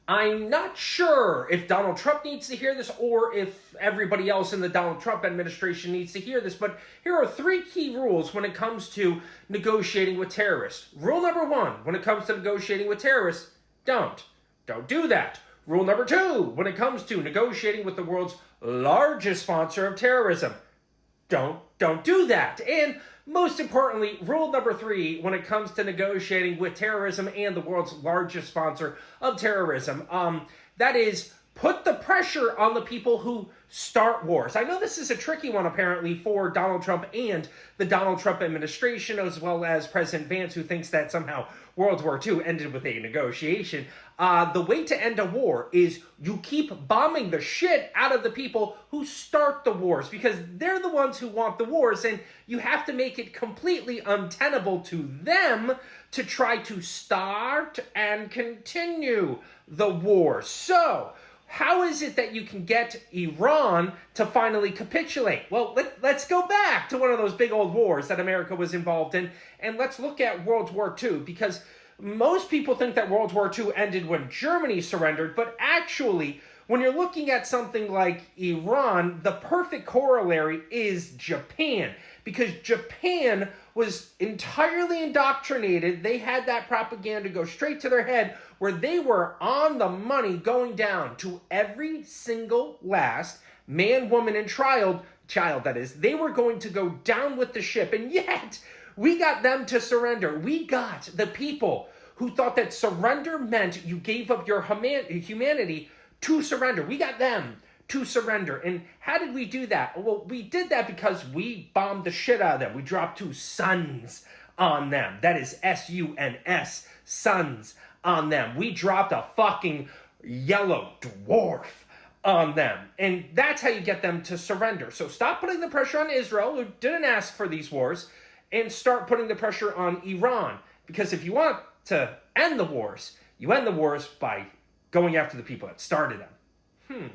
I'm not sure if Donald Trump needs to hear this or if everybody else in the Donald Trump administration needs to hear this, but here are three key rules when it comes to negotiating with terrorists. Rule number one, when it comes to negotiating with terrorists, don't do that. Rule number two, when it comes to negotiating with the world's largest sponsor of terrorism, don't do that. And most importantly, rule number three, when it comes to negotiating with terrorism and the world's largest sponsor of terrorism, that is, put the pressure on the people who start wars. I know this is a tricky one, apparently, for Donald Trump and the Donald Trump administration, as well as President Vance, who thinks that somehow World War II ended with a negotiation. The way to end a war is you keep bombing the shit out of the people who start the wars, because they're the ones who want the wars, and you have to make it completely untenable to them to try to start and continue the war. So, how is it that you can get Iran to finally capitulate? Well, let's go back to one of those big old wars that America was involved in, and let's look at World War II, because most people think that World War II ended when Germany surrendered, but actually, when you're looking at something like Iran, the perfect corollary is Japan, because Japan was entirely indoctrinated. They had that propaganda go straight to their head, where they were on the money, going down to every single last man, woman, and child, that is. They were going to go down with the ship, and yet we got them to surrender. We got the people who thought that surrender meant you gave up your humanity to surrender. We got them to surrender. And how did we do that? Well, we did that because we bombed the shit out of them. We dropped 2 suns on them. That is S-U-N-S, suns on them. We dropped a fucking yellow dwarf on them. And that's how you get them to surrender. So stop putting the pressure on Israel, who didn't ask for these wars, and start putting the pressure on Iran. Because if you want to end the wars, you end the wars by going after the people that started them.